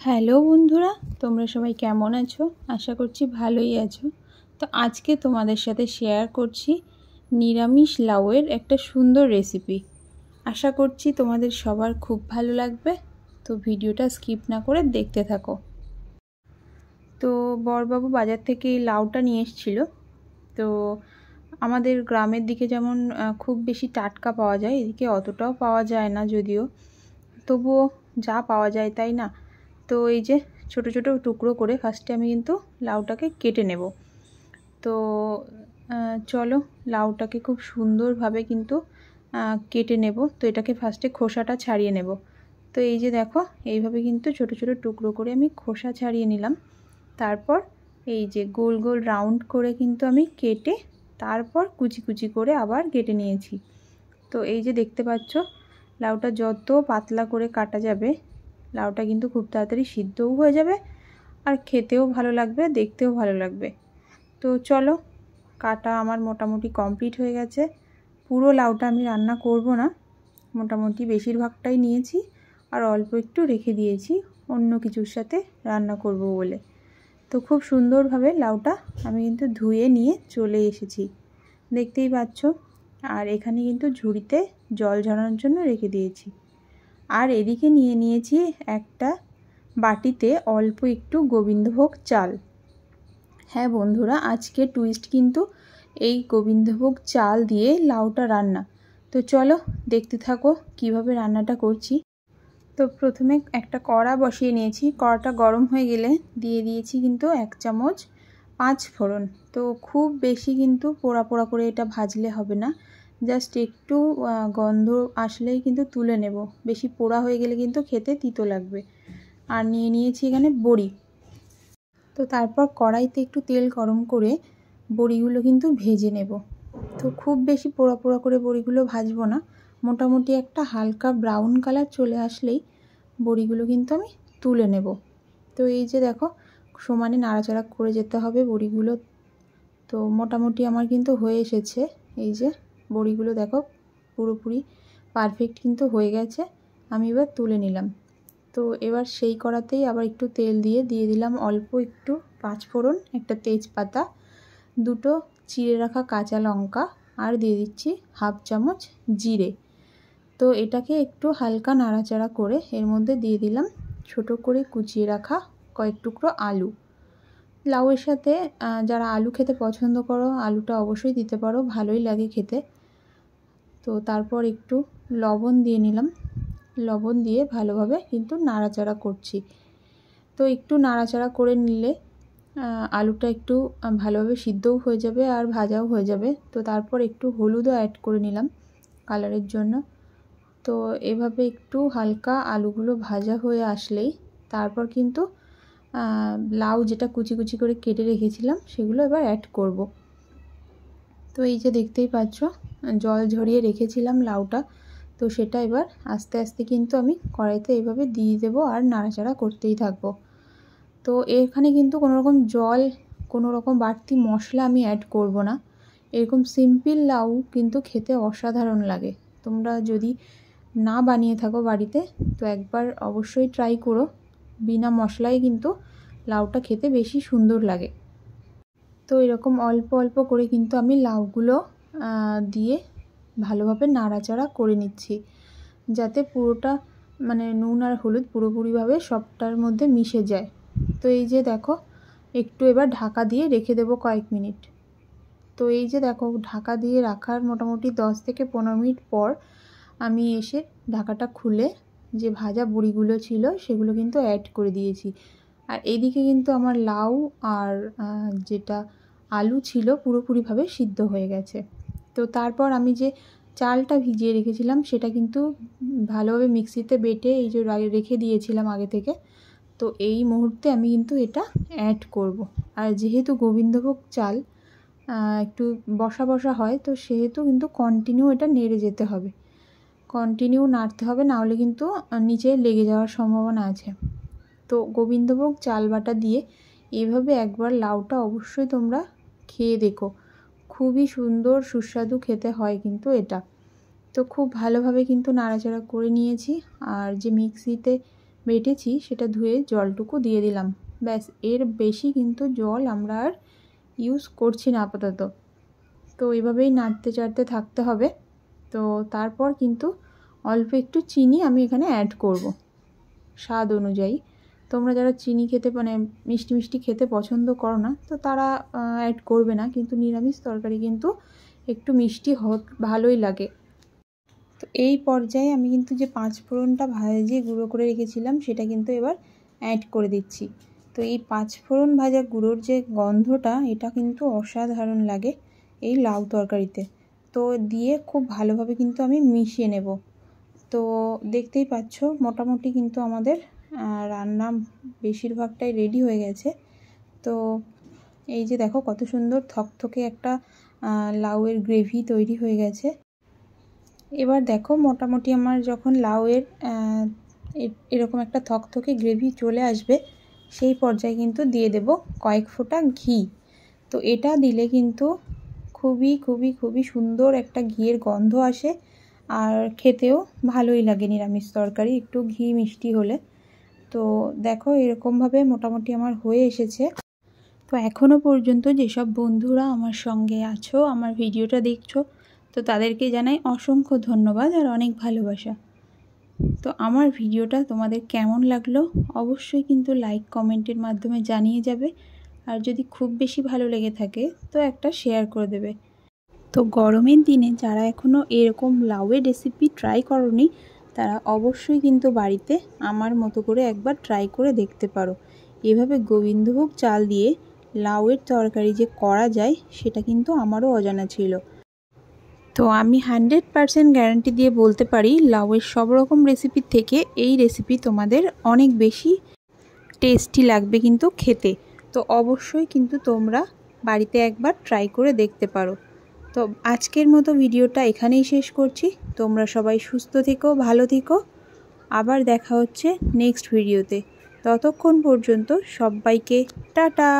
Hello বন্ধুরা, তোমরা সবাই কেমন আছো? আশা করছি ভালোই আছো। তো আজকে তোমাদের সাথে শেয়ার করছি নিরামিষ লাউয়ের একটা সুন্দর রেসিপি। আশা করছি তোমাদের সবার খুব ভালো লাগবে। তো ভিডিওটা স্কিপ না করে দেখতে থাকো। তো বড়বাবু বাজার থেকে এই লাউটা নিয়ে এসেছিলো। তো আমাদের গ্রামের দিকে যেমন খুব বেশি টাটকা পাওয়া যায়, এদিকে অতটাও পাওয়া যায় না যদিও, তবুও যা পাওয়া যায় তাই না। তো এই যে ছোট ছোট টুকরো করে ফার্স্টে আমি কিন্তু লাউটাকে কেটে নেব। তো চলো লাউটাকে খুব সুন্দরভাবে কিন্তু কেটে নেব। তো এটাকে ফার্স্টে খোসাটা ছাড়িয়ে নেব। তো এই যে দেখো এইভাবে কিন্তু ছোট ছোট টুকরো করে আমি খোসা ছাড়িয়ে নিলাম। তারপর এই যে গোল গোল রাউন্ড করে কিন্তু আমি কেটে তারপর কুচি কুচি করে আবার কেটে নিয়েছি। তো এই যে দেখতে পাচ্ছ লাউটা যত পাতলা করে কাটা যাবে লাউটা কিন্তু খুব তাড়াতাড়ি সিদ্ধও হয়ে যাবে আর খেতেও ভালো লাগবে, দেখতেও ভালো লাগবে। তো চলো কাটা আমার মোটামুটি কমপ্লিট হয়ে গেছে। পুরো লাউটা আমি রান্না করব না, মোটামুটি বেশিরভাগটাই নিয়েছি আর অল্প একটু রেখে দিয়েছি অন্য কিছুর সাথে রান্না করব বলে। তো খুব সুন্দরভাবে লাউটা আমি কিন্তু ধুয়ে নিয়ে চলে এসেছি, দেখতেই পাচ্ছ। আর এখানে কিন্তু ঝুড়িতে জল ঝরানোর জন্য রেখে দিয়েছি। আর এদিকে নিয়ে নিয়েছি একটা বাটিতে অল্প একটু গোবিন্দভোগ চাল। হ্যাঁ বন্ধুরা, আজকে টুইস্ট কিন্তু এই গোবিন্দভোগ চাল দিয়ে লাউটা রান্না। তো চলো দেখতে থাকো কিভাবে রান্নাটা করছি। তো প্রথমে একটা কড়া বসিয়ে নিয়েছি, কড়াটা গরম হয়ে গেলে দিয়ে দিয়েছি কিন্তু 1 চামচ 5 ফোড়ন। তো খুব বেশি কিন্তু পোড়া পোড়া করে এটা ভাজলে হবে না, জাস্ট একটু গন্ধ আসলেই কিন্তু তুলে নেব। বেশি পোড়া হয়ে গেলে কিন্তু খেতে তিতো লাগবে। আর নিয়ে নিয়েছি এখানে বড়ি। তো তারপর কড়াইতে একটু তেল গরম করে বড়িগুলো কিন্তু ভেজে নেব। তো খুব বেশি পোড়া পোড়া করে বড়িগুলো ভাজবো না, মোটামুটি একটা হালকা ব্রাউন কালার চলে আসলেই বড়িগুলো কিন্তু আমি তুলে নেব। তো এই যে দেখো সমানে নাড়াচাড়া করে যেতে হবে বড়িগুলো। তো মোটামুটি আমার কিন্তু হয়ে এসেছে। এই যে বড়িগুলো দেখো পুরোপুরি পারফেক্ট কিন্তু হয়ে গেছে। আমি এবার তুলে নিলাম। তো এবার সেই কড়াতেই আবার একটু তেল দিয়ে দিলাম অল্প একটু 5 ফোড়ন, একটা তেজপাতা, 2টো চিড়ে রাখা কাঁচা লঙ্কা আর দিয়ে দিচ্ছি 1/2 চামচ জিরে। তো এটাকে একটু হালকা নাড়াচাড়া করে এর মধ্যে দিয়ে দিলাম ছোট করে কুচিয়ে রাখা কয়েক টুকরো আলু। লাউয়ের সাথে যারা আলু খেতে পছন্দ করো আলুটা অবশ্যই দিতে পারো, ভালোই লাগে খেতে। তো তারপর একটু লবণ দিয়ে নিলাম, লবণ দিয়ে ভালোভাবে কিন্তু নাড়াচাড়া করছি। তো একটু নাড়াচাড়া করে নিলে আলুটা একটু ভালোভাবে সিদ্ধও হয়ে যাবে আর ভাজাও হয়ে যাবে। তো তারপর একটু হলুদও অ্যাড করে নিলাম কালারের জন্য। তো এভাবে একটু হালকা আলুগুলো ভাজা হয়ে আসলেই তারপর কিন্তু লাউ যেটা কুচি কুচি করে কেটে রেখেছিলাম সেগুলো এবার অ্যাড করব। তো এই যে দেখতেই পাচ্ছ জল ঝরিয়ে রেখেছিলাম লাউটা, তো সেটা এবার আস্তে আস্তে কিন্তু আমি কড়াইতে এইভাবে দিয়ে দেবো আর নাড়াচাড়া করতেই থাকবো। তো এখানে কিন্তু কোনো রকম জল, কোনো রকম বাড়তি মশলা আমি অ্যাড করব না। এরকম সিম্পল লাউ কিন্তু খেতে অসাধারণ লাগে। তোমরা যদি না বানিয়ে থাকো বাড়িতে তো একবার অবশ্যই ট্রাই করো। বিনা মশলায় কিন্তু লাউটা খেতে বেশি সুন্দর লাগে। তো এরকম অল্প অল্প করে কিন্তু আমি লাউগুলো দিয়ে ভালোভাবে নাড়াচাড়া করে নিচ্ছি, যাতে পুরোটা মানে নুন আর হলুদ পুরোপুরিভাবে সবটার মধ্যে মিশে যায়। তো এই যে দেখো একটু এবার ঢাকা দিয়ে রেখে দেবো কয়েক মিনিট। তো এই যে দেখো ঢাকা দিয়ে রাখার মোটামুটি 10 থেকে 15 মিনিট পর আমি এসে ঢাকাটা খুলে যে ভাজা বড়িগুলো ছিল সেগুলো কিন্তু অ্যাড করে দিয়েছি। আর এইদিকে কিন্তু আমার লাউ আর যেটা আলু ছিল পুরোপুরিভাবে সিদ্ধ হয়ে গেছে। তো তারপর আমি যে চালটা ভিজিয়ে রেখেছিলাম সেটা কিন্তু ভালোভাবে মিক্সিতে বেটে এই যে রেখে দিয়েছিলাম আগে থেকে। তো এই মুহূর্তে আমি কিন্তু এটা অ্যাড করব। আর যেহেতু গোবিন্দভোগ চাল একটু বসা বসা হয়, তো সেহেতু কিন্তু কন্টিনিউ এটা নেড়ে যেতে হবে, কন্টিনিউ নাড়তে হবে, নাহলে কিন্তু নিচে লেগে যাওয়ার সম্ভাবনা আছে। তো গোবিন্দভোগ চাল বাটা দিয়ে এইভাবে একবার লাউটা অবশ্যই তোমরা খেয়ে দেখো, খুবই সুন্দর সুস্বাদু খেতে হয় কিন্তু এটা। তো খুব ভালোভাবে কিন্তু নাড়াচাড়া করে নিয়েছি। আর যে মিক্সিতে বেটেছি সেটা ধুয়ে জলটুকু দিয়ে দিলাম। ব্যাস, এর বেশি কিন্তু জল আমরা আর ইউজ করছি না আপাতত। তো এইভাবেই নাড়তে চাড়তে থাকতে হবে। তো তারপর কিন্তু অল্প একটু চিনি আমি এখানে অ্যাড করব স্বাদ অনুযায়ী। তোমরা যারা চিনি খেতে মানে মিষ্টি মিষ্টি খেতে পছন্দ করো না তো তারা অ্যাড করবে না, কিন্তু নিরামিষ তরকারি কিন্তু একটু মিষ্টি ভালোই লাগে। তো এই পর্যায়ে আমি কিন্তু যে 5 ফোড়নটা ভাজিয়ে গুঁড়ো করে রেখেছিলাম সেটা কিন্তু এবার অ্যাড করে দিচ্ছি। তো এই 5 ফোড়ন ভাজা গুঁড়োর যে গন্ধটা এটা কিন্তু অসাধারণ লাগে এই লাউ তরকারিতে। তো দিয়ে খুব ভালোভাবে কিন্তু আমি মিশিয়ে নেব। তো দেখতেই পাচ্ছ মোটামুটি কিন্তু আমাদের রান্না বেশিরভাগটাই রেডি হয়ে গেছে। তো এই যে দেখো কত সুন্দর থকথকে একটা লাউয়ের গ্রেভি তৈরি হয়ে গেছে। এবার দেখো মোটামুটি আমার যখন লাউয়ের এরকম একটা থকথকে গ্রেভি চলে আসবে সেই পর্যায়ে কিন্তু দিয়ে দেব কয়েক ফোঁটা ঘি। তো এটা দিলে কিন্তু খুবই খুবই খুবই সুন্দর একটা ঘিয়ের গন্ধ আসে, আর খেতেও ভালোই লাগে নিরামিষ তরকারি একটু ঘি মিষ্টি হলে। তো দেখো এরকমভাবে মোটামুটি আমার হয়ে এসেছে। তো এখনও পর্যন্ত যেসব বন্ধুরা আমার সঙ্গে আছো, আমার ভিডিওটা দেখছো, তো তাদেরকে জানাই অসংখ্য ধন্যবাদ আর অনেক ভালোবাসা। তো আমার ভিডিওটা তোমাদের কেমন লাগলো অবশ্যই কিন্তু লাইক কমেন্টের মাধ্যমে জানিয়ে যাবে, আর যদি খুব বেশি ভালো লেগে থাকে তো একটা শেয়ার করে দেবে। তো গরমের দিনে যারা এখনও এরকম লাউয়ের রেসিপি ট্রাই করোনি তারা অবশ্যই কিন্তু বাড়িতে আমার মতো করে একবার ট্রাই করে দেখতে পারো। এভাবে গোবিন্দভোগ চাল দিয়ে লাউয়ের তরকারি যে করা যায় সেটা কিন্তু আমারও অজানা ছিল। তো আমি 100% গ্যারান্টি দিয়ে বলতে পারি লাউয়ের সব রকম রেসিপির থেকে এই রেসিপি তোমাদের অনেক বেশি টেস্টি লাগবে কিন্তু খেতে। তো অবশ্যই কিন্তু তোমরা বাড়িতে একবার ট্রাই করে দেখতে পারো। তো আজকের মতো ভিডিওটা এখানেই শেষ করছি। তোমরা সবাই সুস্থ থেকো, ভালো থেকো। আবার দেখা হচ্ছে নেক্সট ভিডিওতে। ততক্ষণ পর্যন্ত সবাইকে টাটা।